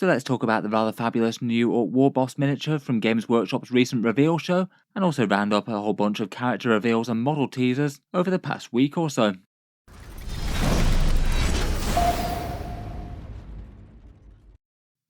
So let's talk about the rather fabulous new Orc Warboss miniature from Games Workshop's recent reveal show, and also round up a whole bunch of character reveals and model teasers over the past week or so.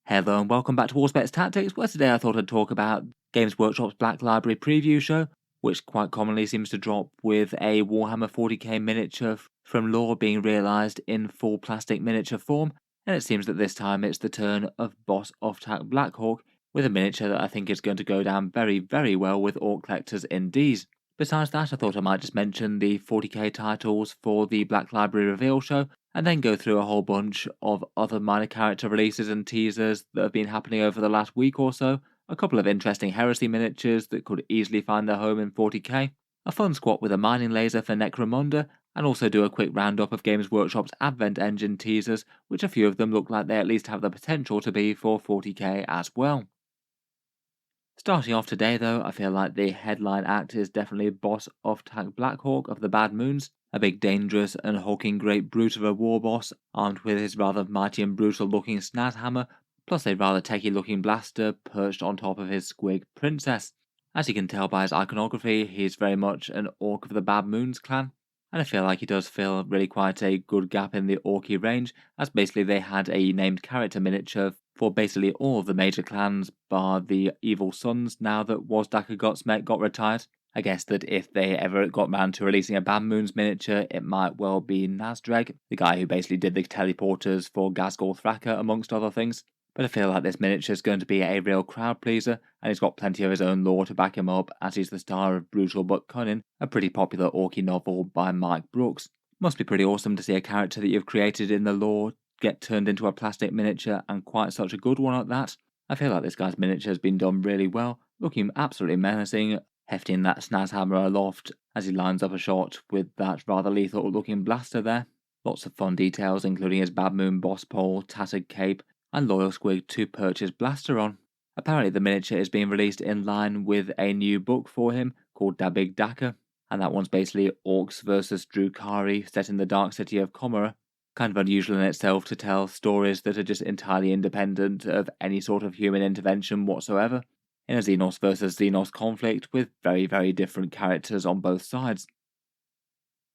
Hello and welcome back to Warspecs Tactics, where today I thought I'd talk about Games Workshop's Black Library preview show, which quite commonly seems to drop with a Warhammer 40k miniature from lore being realised in full plastic miniature form, and it seems that this time it's the turn of Boss Ufthak Blackhawk, with a miniature that I think is going to go down very, very well with Orc collectors indeed. Besides that, I thought I might just mention the 40k titles for the Black Library reveal show, and then go through a whole bunch of other minor character releases and teasers that have been happening over the last week or so, a couple of interesting heresy miniatures that could easily find their home in 40k, a fun squat with a mining laser for Necromunda, and also do a quick roundup of Games Workshop's Advent Engine teasers, which a few of them look like they at least have the potential to be for 40k as well. Starting off today though, I feel like the headline act is definitely Boss Ufthak Blackhawk of the Bad Moons, a big dangerous and hulking great brute of a warboss, armed with his rather mighty and brutal looking snaz hammer, plus a rather techie looking blaster perched on top of his squig princess. As you can tell by his iconography, he's very much an orc of the Bad Moons clan, and I feel like he does fill really quite a good gap in the orky range, as basically they had a named character miniature for basically all of the major clans bar the Evil Sons now that Wazdaka Gotsmet got retired. I guess that if they ever got round to releasing a Bad Moons miniature, it might well be Nazdreg, the guy who basically did the teleporters for Ghazghkull Thraka amongst other things. But I feel like this miniature is going to be a real crowd pleaser, and he's got plenty of his own lore to back him up, as he's the star of Brutal But Cunning, a pretty popular orky novel by Mike Brooks. Must be pretty awesome to see a character that you've created in the lore get turned into a plastic miniature, and quite such a good one at that. I feel like this guy's miniature has been done really well, looking absolutely menacing, hefting that snaz hammer aloft as he lines up a shot with that rather lethal looking blaster there. Lots of fun details, including his Bad Moon boss pole, tattered cape, and loyal squig to perch his blaster on. Apparently the miniature is being released in line with a new book for him called Da Big Daka, and that one's basically Orcs versus Drukhari set in the dark city of Komara. Kind of unusual in itself to tell stories that are just entirely independent of any sort of human intervention whatsoever, in a Xenos versus Xenos conflict with very, very different characters on both sides.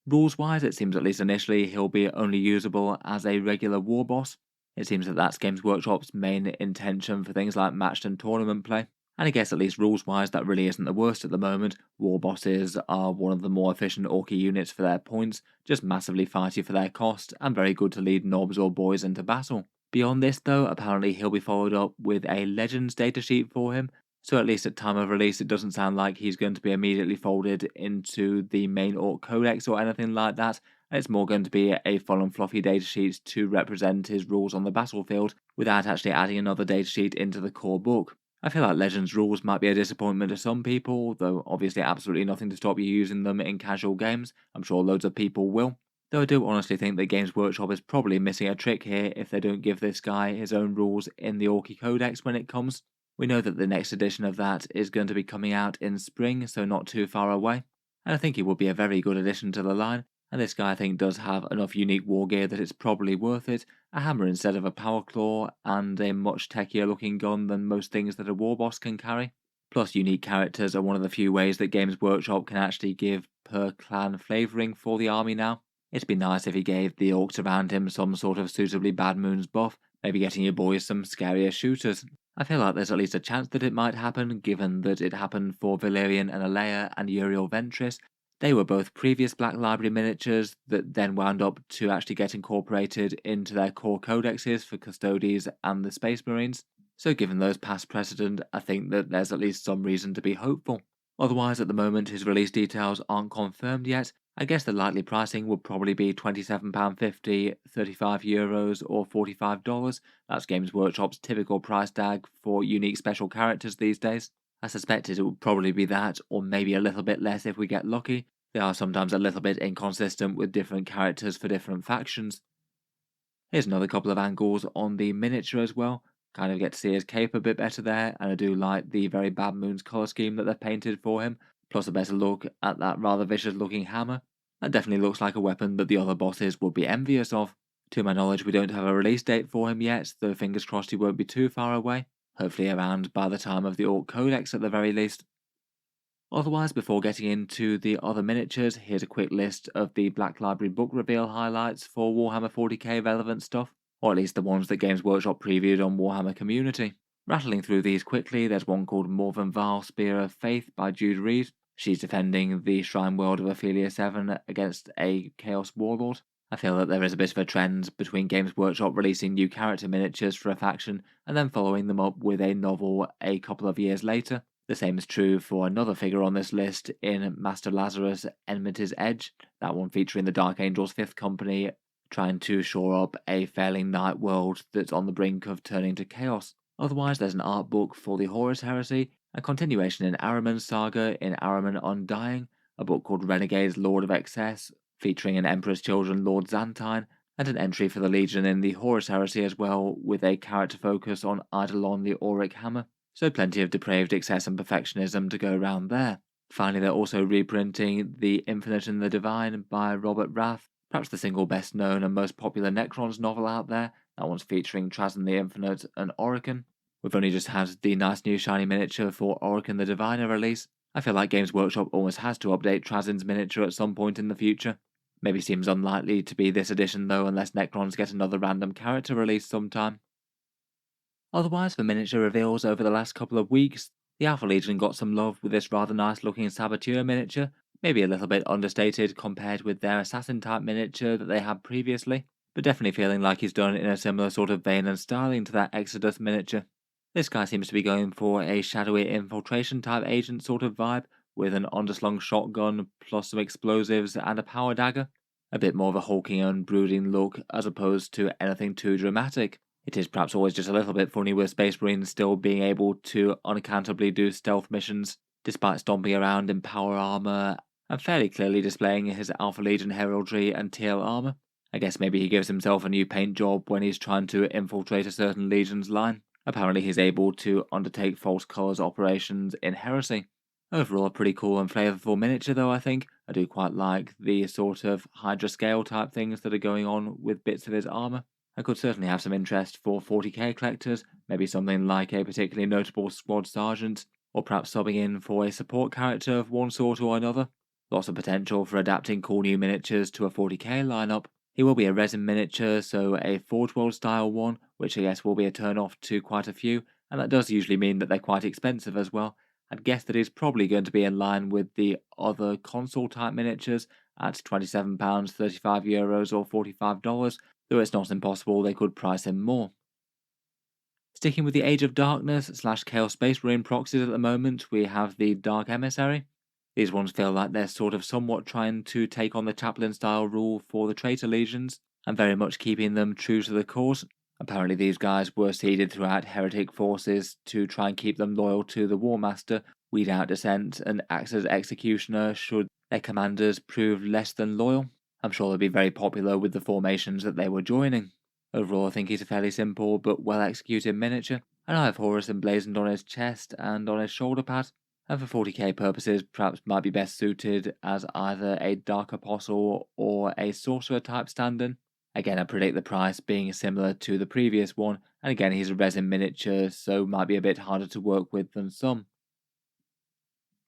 Rules-wise, it seems at least initially he'll be only usable as a regular warboss. It seems that that's Games Workshop's main intention for things like matched and tournament play. And I guess at least rules-wise that really isn't the worst at the moment. Warbosses are one of the more efficient orky units for their points, just massively fighty for their cost, and very good to lead knobs or boys into battle. Beyond this though, apparently he'll be followed up with a Legends datasheet for him, so at least at time of release it doesn't sound like he's going to be immediately folded into the main Orc Codex or anything like that, and it's more going to be a full and fluffy datasheet to represent his rules on the battlefield, without actually adding another datasheet into the core book. I feel like Legends rules might be a disappointment to some people, though obviously absolutely nothing to stop you using them in casual games. I'm sure loads of people will. Though I do honestly think that Games Workshop is probably missing a trick here if they don't give this guy his own rules in the Orky Codex when it comes. We know that the next edition of that is going to be coming out in spring, so not too far away. And I think he would be a very good addition to the line, and this guy I think does have enough unique war gear that it's probably worth it. A hammer instead of a power claw, and a much techier looking gun than most things that a warboss can carry. Plus unique characters are one of the few ways that Games Workshop can actually give per clan flavouring for the army now. It'd be nice if he gave the orcs around him some sort of suitably Bad Moons buff, maybe getting your boys some scarier shooters. I feel like there's at least a chance that it might happen, given that it happened for Valerian and Alea and Uriel Ventris. They were both previous Black Library miniatures that then wound up to actually get incorporated into their core codexes for Custodes and the Space Marines. So given those past precedent, I think that there's at least some reason to be hopeful. Otherwise, at the moment, his release details aren't confirmed yet. I guess the likely pricing would probably be £27.50, €35 or $45. That's Games Workshop's typical price tag for unique special characters these days. I suspected it would probably be that, or maybe a little bit less if we get lucky. They are sometimes a little bit inconsistent with different characters for different factions. Here's another couple of angles on the miniature as well. Kind of get to see his cape a bit better there, and I do like the very Bad Moons colour scheme that they've painted for him, plus a better look at that rather vicious looking hammer. That definitely looks like a weapon that the other bosses would be envious of. To my knowledge, we don't have a release date for him yet, though fingers crossed he won't be too far away, hopefully around by the time of the Orc Codex at the very least. Otherwise, before getting into the other miniatures, here's a quick list of the Black Library book reveal highlights for Warhammer 40k relevant stuff, or at least the ones that Games Workshop previewed on Warhammer Community. Rattling through these quickly, there's one called More Than Vile Spear of Faith by Jude Reed. She's defending the Shrine World of Ophelia 7 against a Chaos Warlord. I feel that there is a bit of a trend between Games Workshop releasing new character miniatures for a faction and then following them up with a novel a couple of years later. The same is true for another figure on this list in Master Lazarus Enmity's Edge, that one featuring the Dark Angels 5th Company trying to shore up a failing night world that's on the brink of turning to chaos. Otherwise, there's an art book for the Horus Heresy, a continuation in Ahriman's saga in Ahriman Undying, a book called Renegade's Lord of Excess, featuring an Emperor's Children Lord Xantine, and an entry for the Legion in the Horus Heresy as well, with a character focus on Eidolon the Auric Hammer, so plenty of depraved excess and perfectionism to go around there. Finally, they're also reprinting The Infinite and the Divine by Robert Rath, perhaps the single best known and most popular Necrons novel out there. That one's featuring Trazyn the Infinite and Orican. We've only just had the nice new shiny miniature for Orican the Diviner release. I feel like Games Workshop almost has to update Trazyn's miniature at some point in the future. Maybe seems unlikely to be this edition though, unless Necrons get another random character release sometime. Otherwise, for miniature reveals over the last couple of weeks, the Alpha Legion got some love with this rather nice looking Saboteur miniature, maybe a little bit understated compared with their Assassin type miniature that they had previously, but definitely feeling like he's done in a similar sort of vein and styling to that Exodus miniature. This guy seems to be going for a shadowy infiltration type agent sort of vibe, with an underslung shotgun plus some explosives and a power dagger. A bit more of a hulking and brooding look as opposed to anything too dramatic. It is perhaps always just a little bit funny with Space Marines still being able to unaccountably do stealth missions, despite stomping around in power armor and fairly clearly displaying his Alpha Legion heraldry and TL armor. I guess maybe he gives himself a new paint job when he's trying to infiltrate a certain Legion's line. Apparently he's able to undertake false colours operations in Heresy. Overall a pretty cool and flavourful miniature though, I think. I do quite like the sort of Hydra scale type things that are going on with bits of his armour. I could certainly have some interest for 40k collectors, maybe something like a particularly notable squad sergeant, or perhaps subbing in for a support character of one sort or another. Lots of potential for adapting cool new miniatures to a 40k lineup. He will be a resin miniature, so a Forge World style one, which I guess will be a turn off to quite a few, and that does usually mean that they're quite expensive as well. I'd guess that he's probably going to be in line with the other console type miniatures at £27, €35 or $45, though it's not impossible they could price him more. Sticking with the Age of Darkness / Chaos Space Marine proxies at the moment, we have the Dark Emissary. These ones feel like they're sort of somewhat trying to take on the Chaplain style rule for the Traitor Legions, and very much keeping them true to the cause. Apparently these guys were seeded throughout heretic forces to try and keep them loyal to the War Master, weed out dissent, and act as executioner should their commanders prove less than loyal. I'm sure they'll be very popular with the formations that they were joining. Overall I think he's a fairly simple but well executed miniature, and I have Horus emblazoned on his chest and on his shoulder pad, and for 40k purposes perhaps might be best suited as either a Dark Apostle or a Sorcerer type stand-in. Again, I predict the price being similar to the previous one, and again he's a resin miniature, so might be a bit harder to work with than some.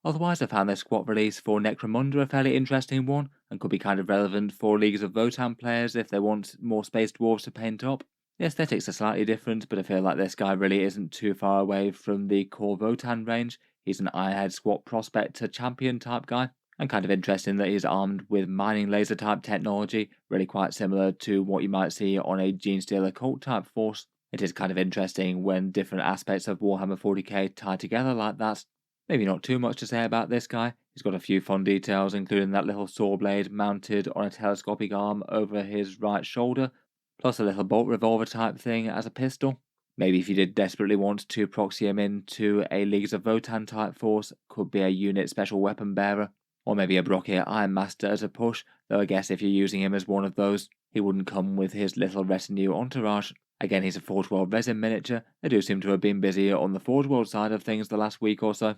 Otherwise, I found their squat release for Necromunda a fairly interesting one, and could be kind of relevant for Leagues of Votann players if they want more space dwarves to paint up. The aesthetics are slightly different, but I feel like this guy really isn't too far away from the core Votann range. He's an Ironhead squat prospector champion type guy, and kind of interesting that he's armed with mining laser type technology, really quite similar to what you might see on a Genestealer cult type force. It is kind of interesting when different aspects of Warhammer 40k tie together like that. Maybe not too much to say about this guy. He's got a few fun details, including that little saw blade mounted on a telescopic arm over his right shoulder, plus a little bolt revolver type thing as a pistol. Maybe if you did desperately want to proxy him into a Leagues of Votann type force, could be a unit special weapon bearer, or maybe a Brockir Iron Master as a push, though I guess if you're using him as one of those, he wouldn't come with his little retinue entourage. Again, he's a Forge World resin miniature. They do seem to have been busy on the Forge World side of things the last week or so.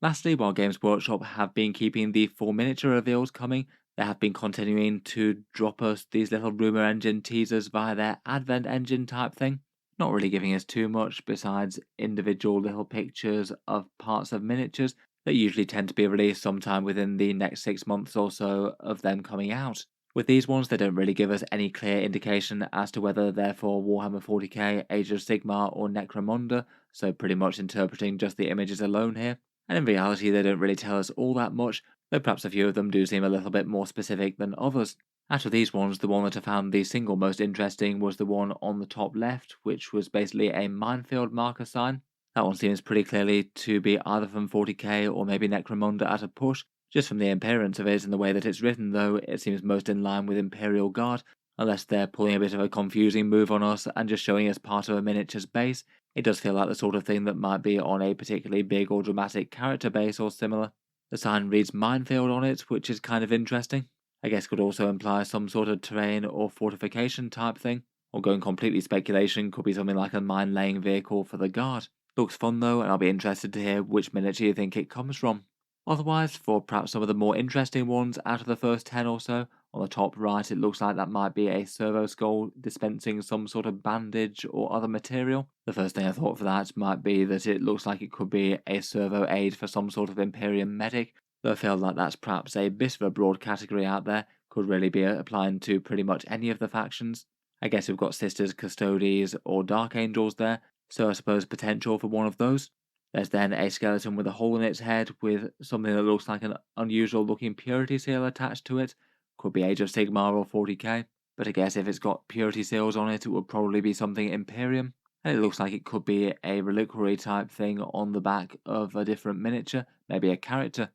Lastly, while Games Workshop have been keeping the 4 miniature reveals coming, They have been continuing to drop us these little rumour engine teasers via their advent engine type thing, not really giving us too much besides individual little pictures of parts of miniatures that usually tend to be released sometime within the next 6 months or so of them coming out. With these ones, they don't really give us any clear indication as to whether they're for Warhammer 40k, Age of Sigmar, or Necromunda, so pretty much interpreting just the images alone here. And in reality, they don't really tell us all that much, though perhaps a few of them do seem a little bit more specific than others. Out of these ones, the one that I found the single most interesting was the one on the top left, which was basically a minefield marker sign. That one seems pretty clearly to be either from 40k or maybe Necromunda at a push. Just from the appearance of it and the way that it's written, though, it seems most in line with Imperial Guard, unless they're pulling a bit of a confusing move on us and just showing us part of a miniature's base. It does feel like the sort of thing that might be on a particularly big or dramatic character base or similar. The sign reads Minefield on it, which is kind of interesting. I guess could also imply some sort of terrain or fortification type thing, or going completely speculation, could be something like a mine laying vehicle for the guard. Looks fun though, and I'll be interested to hear which miniature you think it comes from. Otherwise, for perhaps some of the more interesting ones out of the first 10 or so, on the top right it looks like that might be a servo skull dispensing some sort of bandage or other material. The first thing I thought for that might be that it looks like it could be a servo aid for some sort of Imperium medic, though I feel like that's perhaps a bit of a broad category out there, could really be applying to pretty much any of the factions. I guess we've got Sisters, Custodes, or Dark Angels there, so I suppose potential for one of those. There's then a skeleton with a hole in its head with something that looks like an unusual looking purity seal attached to it. Could be Age of Sigmar or 40k, but I guess if it's got purity seals on it, it would probably be something Imperium. And it looks like it could be a reliquary type thing on the back of a different miniature, maybe a character.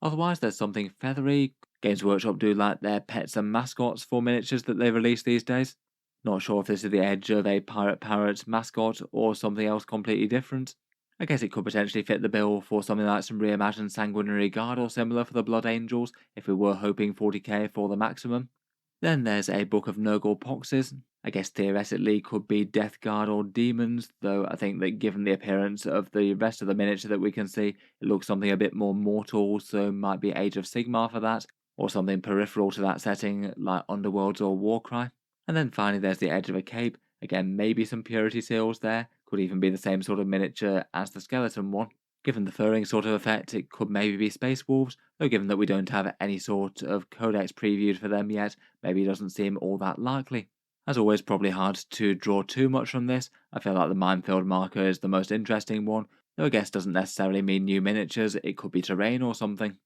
Otherwise, there's something feathery. Games Workshop do like their pets and mascots for miniatures that they release these days. Not sure if this is the edge of a pirate parrot mascot or something else completely different. I guess it could potentially fit the bill for something like some reimagined Sanguinary Guard or similar for the Blood Angels, if we were hoping 40k for the maximum. Then there's a Book of Nurgle Poxes. I guess theoretically could be Death Guard or Demons, though I think that given the appearance of the rest of the miniature that we can see, it looks something a bit more mortal, so might be Age of Sigmar for that, or something peripheral to that setting like Underworlds or Warcry. And then finally there's the Edge of a Cape. Again, maybe some purity seals there, could even be the same sort of miniature as the skeleton one. Given the furring sort of effect, it could maybe be Space Wolves, though given that we don't have any sort of codex previewed for them yet, maybe it doesn't seem all that likely. As always, probably hard to draw too much from this. I feel like the minefield marker is the most interesting one, though I guess doesn't necessarily mean new miniatures, it could be terrain or something.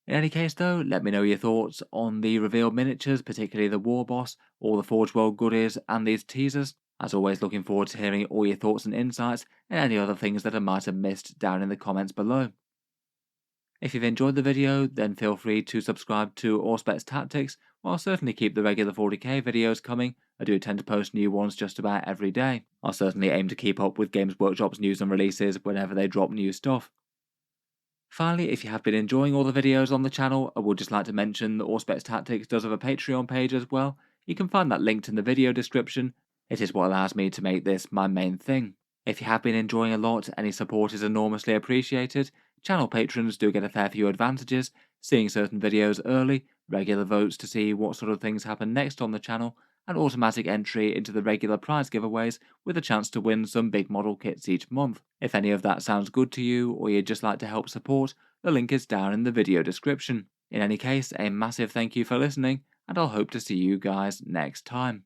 In any case though, let me know your thoughts on the revealed miniatures, particularly the Warboss, all the Forge World goodies, and these teasers. As always, looking forward to hearing all your thoughts and insights, and any other things that I might have missed down in the comments below. If you've enjoyed the video, then feel free to subscribe to Auspex Tactics, while I'll certainly keep the regular 40k videos coming. I do tend to post new ones just about every day. I'll certainly aim to keep up with Games Workshop's news and releases whenever they drop new stuff. Finally, if you have been enjoying all the videos on the channel, I would just like to mention that Auspex Tactics does have a Patreon page as well. You can find that linked in the video description. It is what allows me to make this my main thing. If you have been enjoying a lot, any support is enormously appreciated. Channel patrons do get a fair few advantages, seeing certain videos early, regular votes to see what sort of things happen next on the channel, and automatic entry into the regular prize giveaways with a chance to win some big model kits each month. If any of that sounds good to you, or you'd just like to help support, the link is down in the video description. In any case, a massive thank you for listening, and I'll hope to see you guys next time.